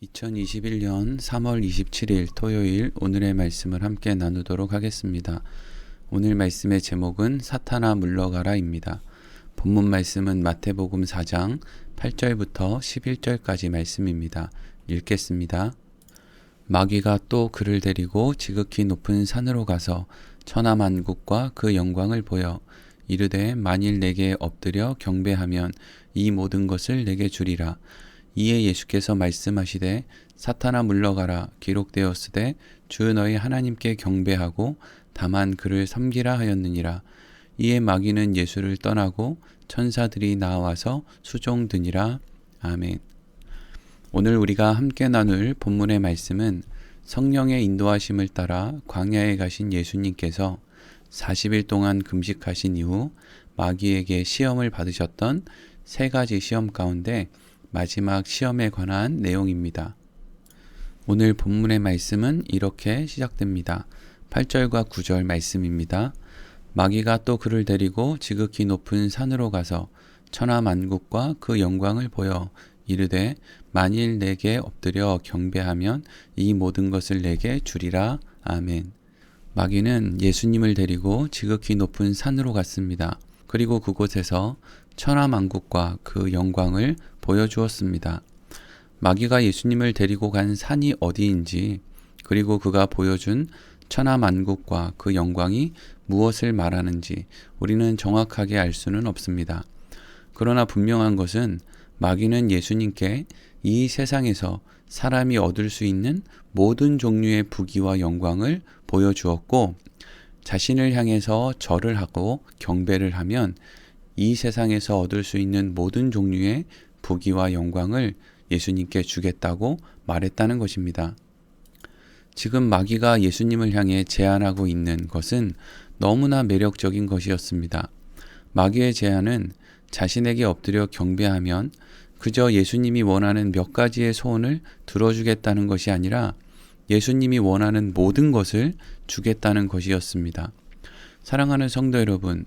2021년 3월 27일 토요일 오늘의 말씀을 함께 나누도록 하겠습니다. 오늘 말씀의 제목은 사탄아 물러가라입니다. 본문 말씀은 마태복음 4장 8절부터 11절까지 말씀입니다. 읽겠습니다. 마귀가 또 그를 데리고 지극히 높은 산으로 가서 천하만국과 그 영광을 보여 이르되 만일 내게 엎드려 경배하면 이 모든 것을 내게 주리라. 이에 예수께서 말씀하시되 사탄아 물러가라 기록되었으되 주 너희 하나님께 경배하고 다만 그를 섬기라 하였느니라. 이에 마귀는 예수를 떠나고 천사들이 나와서 수종드니라. 아멘. 오늘 우리가 함께 나눌 본문의 말씀은 성령의 인도하심을 따라 광야에 가신 예수님께서 40일 동안 금식하신 이후 마귀에게 시험을 받으셨던 세 가지 시험 가운데 마지막 시험에 관한 내용입니다. 오늘 본문의 말씀은 이렇게 시작됩니다. 8절과 9절 말씀입니다. 마귀가 또 그를 데리고 지극히 높은 산으로 가서 천하만국과 그 영광을 보여 이르되 만일 내게 엎드려 경배하면 이 모든 것을 내게 주리라. 아멘. 마귀는 예수님을 데리고 지극히 높은 산으로 갔습니다. 그리고 그곳에서 천하만국과 그 영광을 보여주었습니다. 마귀가 예수님을 데리고 간 산이 어디인지, 그리고 그가 보여준 천하만국과 그 영광이 무엇을 말하는지 우리는 정확하게 알 수는 없습니다. 그러나 분명한 것은 마귀는 예수님께 이 세상에서 사람이 얻을 수 있는 모든 종류의 부귀와 영광을 보여주었고, 자신을 향해서 절을 하고 경배를 하면 이 세상에서 얻을 수 있는 모든 종류의 부귀와 영광을 예수님께 주겠다고 말했다는 것입니다. 지금 마귀가 예수님을 향해 제안하고 있는 것은 너무나 매력적인 것이었습니다. 마귀의 제안은 자신에게 엎드려 경배하면 그저 예수님이 원하는 몇 가지의 소원을 들어주겠다는 것이 아니라 예수님이 원하는 모든 것을 주겠다는 것이었습니다. 사랑하는 성도 여러분,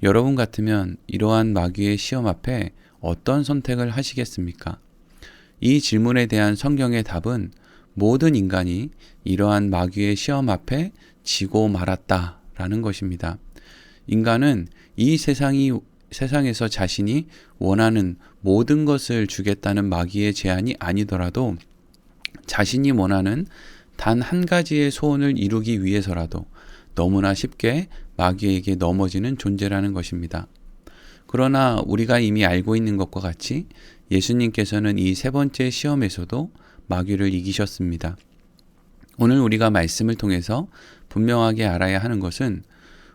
여러분 같으면 이러한 마귀의 시험 앞에 어떤 선택을 하시겠습니까? 이 질문에 대한 성경의 답은 모든 인간이 이러한 마귀의 시험 앞에 지고 말았다라는 것입니다. 인간은 이 세상에서 자신이 원하는 모든 것을 주겠다는 마귀의 제안이 아니더라도 자신이 원하는 단 한 가지의 소원을 이루기 위해서라도 너무나 쉽게 마귀에게 넘어지는 존재라는 것입니다. 그러나 우리가 이미 알고 있는 것과 같이 예수님께서는 이 세 번째 시험에서도 마귀를 이기셨습니다. 오늘 우리가 말씀을 통해서 분명하게 알아야 하는 것은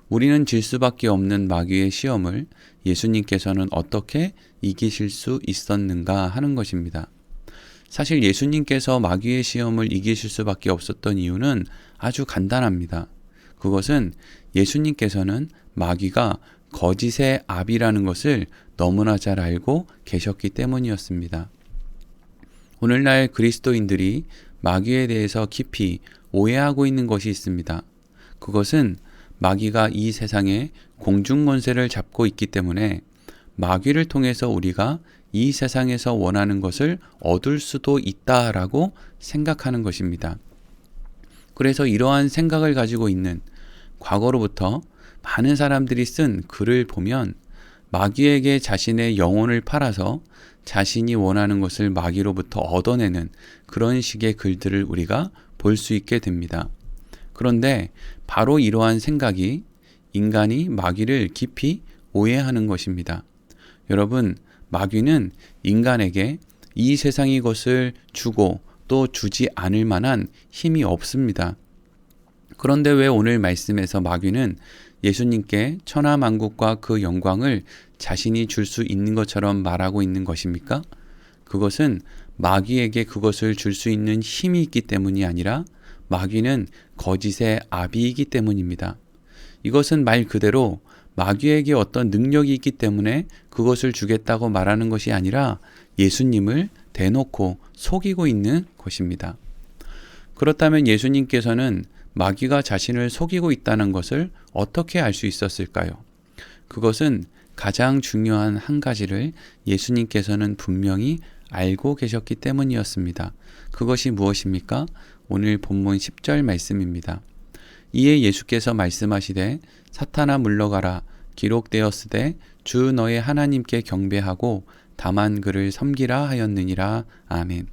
우리는 질 수밖에 없는 마귀의 시험을 예수님께서는 어떻게 이기실 수 있었는가 하는 것입니다. 사실 예수님께서 마귀의 시험을 이기실 수밖에 없었던 이유는 아주 간단합니다. 그것은 예수님께서는 마귀가 거짓의 아비라는 것을 너무나 잘 알고 계셨기 때문이었습니다. 오늘날 그리스도인들이 마귀에 대해서 깊이 오해하고 있는 것이 있습니다. 그것은 마귀가 이 세상에 공중권세를 잡고 있기 때문에 마귀를 통해서 우리가 이 세상에서 원하는 것을 얻을 수도 있다라고 생각하는 것입니다. 그래서 이러한 생각을 가지고 있는 과거로부터 많은 사람들이 쓴 글을 보면 마귀에게 자신의 영혼을 팔아서 자신이 원하는 것을 마귀로부터 얻어내는 그런 식의 글들을 우리가 볼 수 있게 됩니다. 그런데 바로 이러한 생각이 인간이 마귀를 깊이 오해하는 것입니다. 여러분, 마귀는 인간에게 이 세상의 것을 주고 또 주지 않을 만한 힘이 없습니다. 그런데 왜 오늘 말씀에서 마귀는 예수님께 천하만국과 그 영광을 자신이 줄 수 있는 것처럼 말하고 있는 것입니까? 그것은 마귀에게 그것을 줄 수 있는 힘이 있기 때문이 아니라 마귀는 거짓의 아비이기 때문입니다. 이것은 말 그대로 마귀에게 어떤 능력이 있기 때문에 그것을 주겠다고 말하는 것이 아니라 예수님을 대놓고 속이고 있는 것입니다. 그렇다면 예수님께서는 마귀가 자신을 속이고 있다는 것을 어떻게 알 수 있었을까요? 그것은 가장 중요한 한 가지를 예수님께서는 분명히 알고 계셨기 때문이었습니다. 그것이 무엇입니까? 오늘 본문 10절 말씀입니다. 이에 예수께서 말씀하시되 사탄아 물러가라. 기록되었으되 주 너의 하나님께 경배하고 다만 그를 섬기라 하였느니라. 아멘.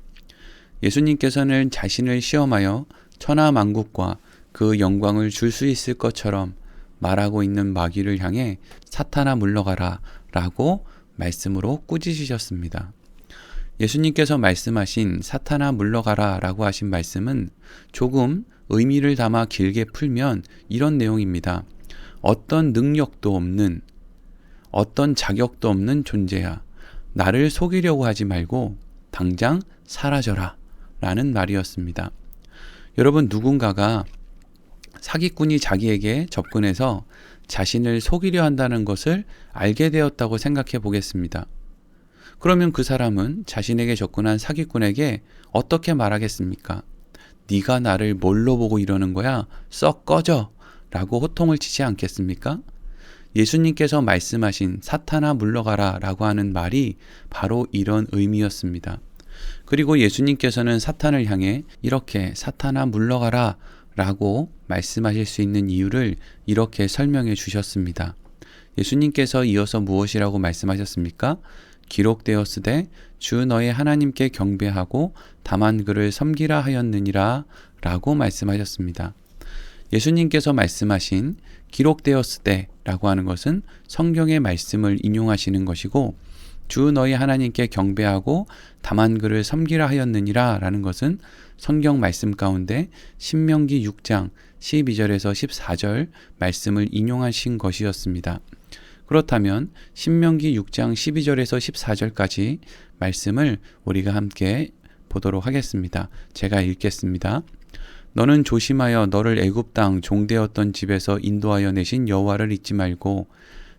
예수님께서는 자신을 시험하여 천하만국과 그 영광을 줄 수 있을 것처럼 말하고 있는 마귀를 향해 사탄아 물러가라 라고 말씀으로 꾸짖으셨습니다. 예수님께서 말씀하신 사탄아 물러가라 라고 하신 말씀은 조금 의미를 담아 길게 풀면 이런 내용입니다. 어떤 능력도 없는, 어떤 자격도 없는 존재야. 나를 속이려고 하지 말고 당장 사라져라 라는 말이었습니다. 여러분, 누군가가 사기꾼이 자기에게 접근해서 자신을 속이려 한다는 것을 알게 되었다고 생각해 보겠습니다. 그러면 그 사람은 자신에게 접근한 사기꾼에게 어떻게 말하겠습니까? 네가 나를 뭘로 보고 이러는 거야? 썩 꺼져! 라고 호통을 치지 않겠습니까? 예수님께서 말씀하신 사탄아 물러가라 라고 하는 말이 바로 이런 의미였습니다. 그리고 예수님께서는 사탄을 향해 이렇게 사탄아 물러가라 라고 말씀하실 수 있는 이유를 이렇게 설명해 주셨습니다. 예수님께서 이어서 무엇이라고 말씀하셨습니까? 기록되었으되 주 너의 하나님께 경배하고 다만 그를 섬기라 하였느니라 라고 말씀하셨습니다. 예수님께서 말씀하신 기록되었으되 라고 하는 것은 성경의 말씀을 인용하시는 것이고, 주 너희 하나님께 경배하고 다만 그를 섬기라 하였느니라 라는 것은 성경 말씀 가운데 신명기 6장 12절에서 14절 말씀을 인용하신 것이었습니다. 그렇다면 신명기 6장 12절에서 14절까지 말씀을 우리가 함께 보도록 하겠습니다. 제가 읽겠습니다. 너는 조심하여 너를 애굽 땅 종되었던 집에서 인도하여 내신 여호와를 잊지 말고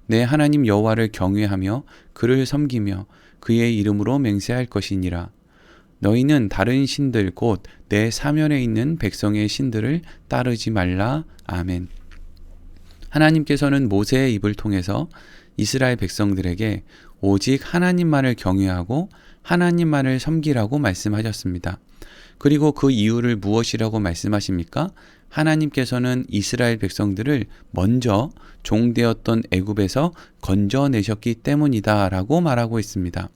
내 하나님 여호와를 경외하며 그를 섬기며 그의 이름으로 맹세할 것이니라. 너희는 다른 신들 곧 내 사면에 있는 백성의 신들을 따르지 말라. 아멘. 하나님께서는 모세의 입을 통해서 이스라엘 백성들에게 오직 하나님만을 경외하고 하나님만을 섬기라고 말씀하셨습니다. 그리고 그 이유를 무엇이라고 말씀하십니까? 하나님께서는 이스라엘 백성들을 먼저 종되었던 애굽에서 건져내셨기 때문이다 라고 말하고 있습니다.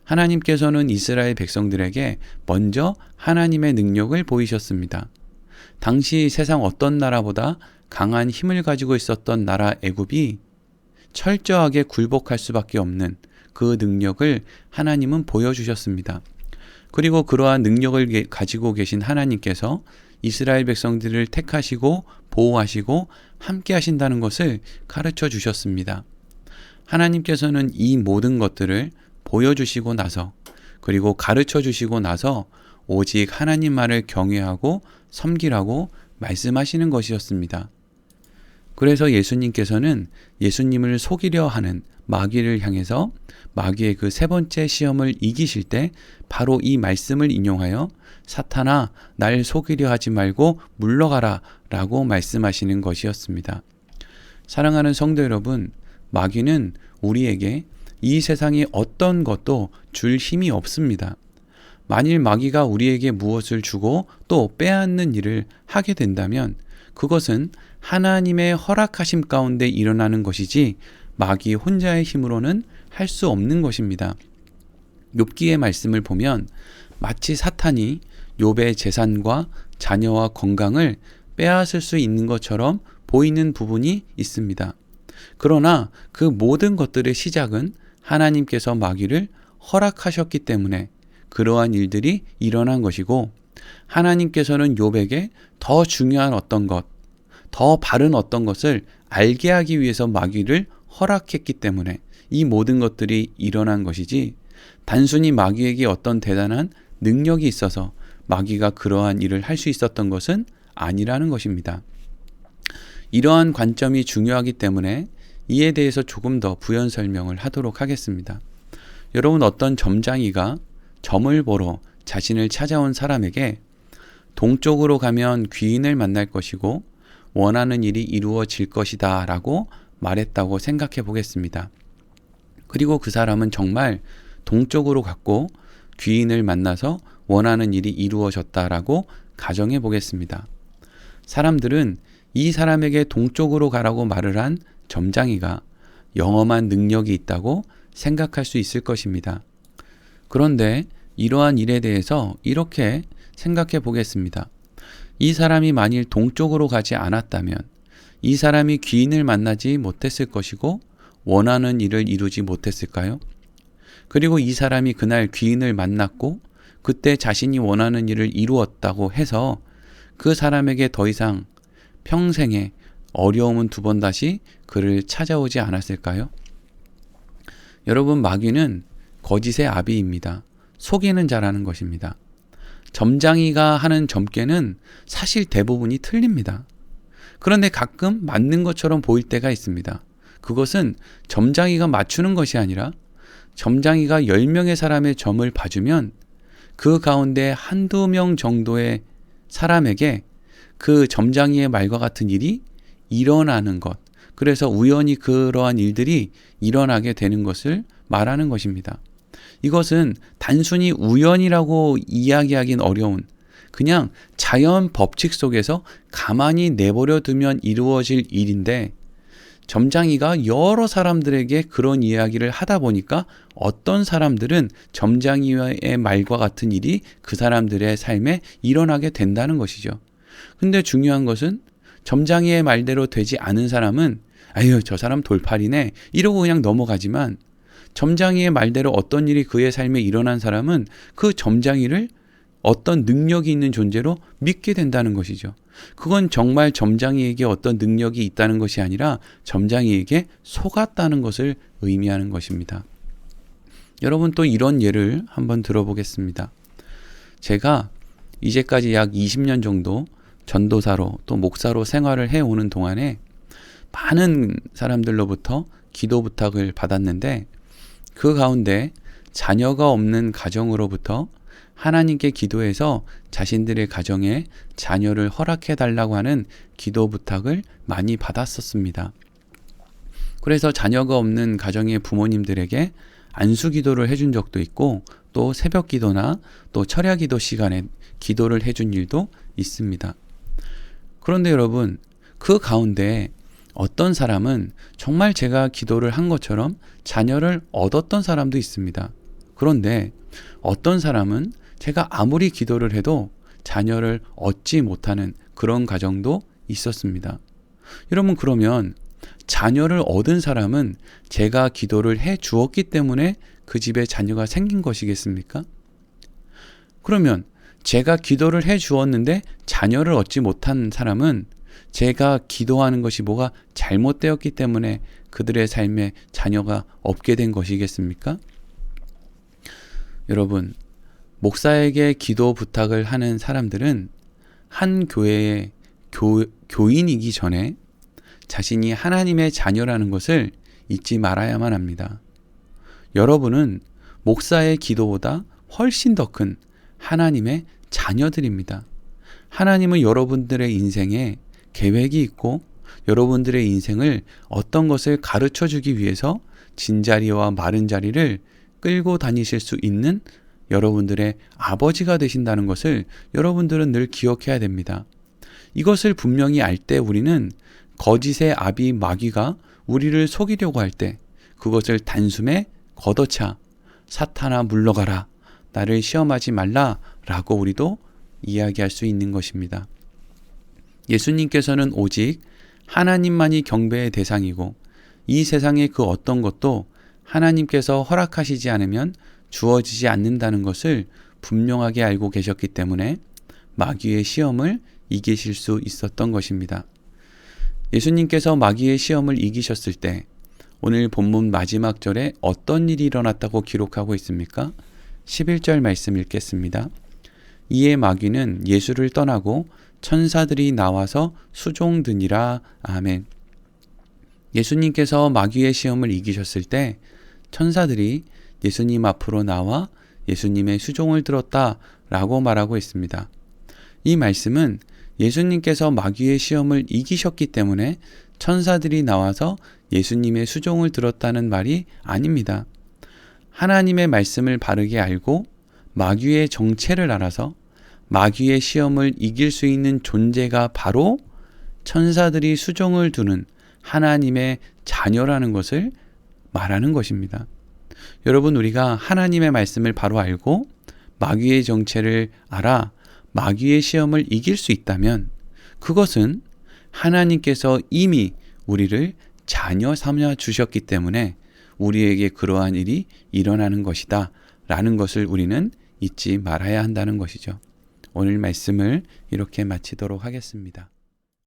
하나님께서는 이스라엘 백성들에게 먼저 하나님의 능력을 보이셨습니다. 당시 세상 어떤 나라보다 강한 힘을 가지고 있었던 나라 애굽이 철저하게 굴복할 수밖에 없는 그 능력을 하나님은 보여주셨습니다. 그리고 그러한 능력을 가지고 계신 하나님께서 이스라엘 백성들을 택하시고 보호하시고 함께 하신다는 것을 가르쳐 주셨습니다. 하나님께서는 이 모든 것들을 보여주시고 나서, 그리고 가르쳐 주시고 나서 오직 하나님만을 경외하고 섬기라고 말씀하시는 것이었습니다. 그래서 예수님께서는 예수님을 속이려 하는 마귀를 향해서 마귀의 그 세 번째 시험을 이기실 때 바로 이 말씀을 인용하여 사탄아, 날 속이려 하지 말고 물러가라 라고 말씀하시는 것이었습니다. 사랑하는 성도 여러분, 마귀는 우리에게 이 세상의 어떤 것도 줄 힘이 없습니다. 만일 마귀가 우리에게 무엇을 주고 또 빼앗는 일을 하게 된다면 그것은 하나님의 허락하심 가운데 일어나는 것이지 마귀 혼자의 힘으로는 할 수 없는 것입니다. 욥기의 말씀을 보면 마치 사탄이 욥의 재산과 자녀와 건강을 빼앗을 수 있는 것처럼 보이는 부분이 있습니다. 그러나 그 모든 것들의 시작은 하나님께서 마귀를 허락하셨기 때문에 그러한 일들이 일어난 것이고, 하나님께서는 욥에게 더 중요한 어떤 것, 더 바른 어떤 것을 알게 하기 위해서 마귀를 허락했기 때문에 이 모든 것들이 일어난 것이지, 단순히 마귀에게 어떤 대단한 능력이 있어서 마귀가 그러한 일을 할 수 있었던 것은 아니라는 것입니다. 이러한 관점이 중요하기 때문에 이에 대해서 조금 더 부연 설명을 하도록 하겠습니다. 여러분, 어떤 점장이가 점을 보러 자신을 찾아온 사람에게 동쪽으로 가면 귀인을 만날 것이고 원하는 일이 이루어질 것이다 라고 말했다고 생각해 보겠습니다. 그리고 그 사람은 정말 동쪽으로 갔고 귀인을 만나서 원하는 일이 이루어졌다라고 가정해 보겠습니다. 사람들은 이 사람에게 동쪽으로 가라고 말을 한 점장이가 영험한 능력이 있다고 생각할 수 있을 것입니다. 그런데 이러한 일에 대해서 이렇게 생각해 보겠습니다. 이 사람이 만일 동쪽으로 가지 않았다면 이 사람이 귀인을 만나지 못했을 것이고 원하는 일을 이루지 못했을까요? 그리고 이 사람이 그날 귀인을 만났고 그때 자신이 원하는 일을 이루었다고 해서 그 사람에게 더 이상 평생에 어려움은 두 번 다시 그를 찾아오지 않았을까요? 여러분, 마귀는 거짓의 아비입니다. 속이는 자라는 것입니다. 점장이가 하는 점괘는 사실 대부분이 틀립니다. 그런데 가끔 맞는 것처럼 보일 때가 있습니다. 그것은 점장이가 맞추는 것이 아니라 점장이가 10명의 사람의 점을 봐주면 그 가운데 한두 명 정도의 사람에게 그 점장이의 말과 같은 일이 일어나는 것, 그래서 우연히 그러한 일들이 일어나게 되는 것을 말하는 것입니다. 이것은 단순히 우연이라고 이야기하긴 어려운 그냥 자연 법칙 속에서 가만히 내버려 두면 이루어질 일인데 점장이가 여러 사람들에게 그런 이야기를 하다 보니까 어떤 사람들은 점장이의 말과 같은 일이 그 사람들의 삶에 일어나게 된다는 것이죠. 근데 중요한 것은 점장이의 말대로 되지 않은 사람은 아유, 저 사람 돌팔이네 이러고 그냥 넘어가지만 점장이의 말대로 어떤 일이 그의 삶에 일어난 사람은 그 점장이를 어떤 능력이 있는 존재로 믿게 된다는 것이죠. 그건 정말 점장이에게 어떤 능력이 있다는 것이 아니라 점장이에게 속았다는 것을 의미하는 것입니다. 여러분, 또 이런 예를 한번 들어보겠습니다. 제가 이제까지 약 20년 정도 전도사로 또 목사로 생활을 해오는 동안에 많은 사람들로부터 기도 부탁을 받았는데 그 가운데 자녀가 없는 가정으로부터 하나님께 기도해서 자신들의 가정에 자녀를 허락해 달라고 하는 기도 부탁을 많이 받았었습니다. 그래서 자녀가 없는 가정의 부모님들에게 안수 기도를 해준 적도 있고 또 새벽 기도나 또 철야 기도 시간에 기도를 해준 일도 있습니다. 그런데 여러분, 그 가운데 어떤 사람은 정말 제가 기도를 한 것처럼 자녀를 얻었던 사람도 있습니다. 그런데 어떤 사람은 제가 아무리 기도를 해도 자녀를 얻지 못하는 그런 가정도 있었습니다. 여러분, 그러면 자녀를 얻은 사람은 제가 기도를 해 주었기 때문에 그 집에 자녀가 생긴 것이겠습니까? 그러면 제가 기도를 해 주었는데 자녀를 얻지 못한 사람은 제가 기도하는 것이 뭐가 잘못되었기 때문에 그들의 삶에 자녀가 없게 된 것이겠습니까? 여러분, 목사에게 기도 부탁을 하는 사람들은 한 교회의 교인이기 전에 자신이 하나님의 자녀라는 것을 잊지 말아야만 합니다. 여러분은 목사의 기도보다 훨씬 더 큰 하나님의 자녀들입니다. 하나님은 여러분들의 인생에 계획이 있고 여러분들의 인생을 어떤 것을 가르쳐 주기 위해서 진자리와 마른 자리를 끌고 다니실 수 있는 여러분들의 아버지가 되신다는 것을 여러분들은 늘 기억해야 됩니다. 이것을 분명히 알 때 우리는 거짓의 아비 마귀가 우리를 속이려고 할 때 그것을 단숨에 걷어차 사탄아 물러가라, 나를 시험하지 말라 라고 우리도 이야기할 수 있는 것입니다. 예수님께서는 오직 하나님만이 경배의 대상이고 이 세상의 그 어떤 것도 하나님께서 허락하시지 않으면 주어지지 않는다는 것을 분명하게 알고 계셨기 때문에 마귀의 시험을 이기실 수 있었던 것입니다. 예수님께서 마귀의 시험을 이기셨을 때 오늘 본문 마지막 절에 어떤 일이 일어났다고 기록하고 있습니까? 11절 말씀 읽겠습니다. 이에 마귀는 예수를 떠나고 천사들이 나와서 수종드니라. 아멘. 예수님께서 마귀의 시험을 이기셨을 때 천사들이 예수님 앞으로 나와 예수님의 수종을 들었다 라고 말하고 있습니다. 이 말씀은 예수님께서 마귀의 시험을 이기셨기 때문에 천사들이 나와서 예수님의 수종을 들었다는 말이 아닙니다. 하나님의 말씀을 바르게 알고 마귀의 정체를 알아서 마귀의 시험을 이길 수 있는 존재가 바로 천사들이 수종을 두는 하나님의 자녀라는 것을 말하는 것입니다. 여러분, 우리가 하나님의 말씀을 바로 알고 마귀의 정체를 알아 마귀의 시험을 이길 수 있다면 그것은 하나님께서 이미 우리를 자녀 삼아 주셨기 때문에 우리에게 그러한 일이 일어나는 것이다 라는 것을 우리는 잊지 말아야 한다는 것이죠. 오늘 말씀을 이렇게 마치도록 하겠습니다.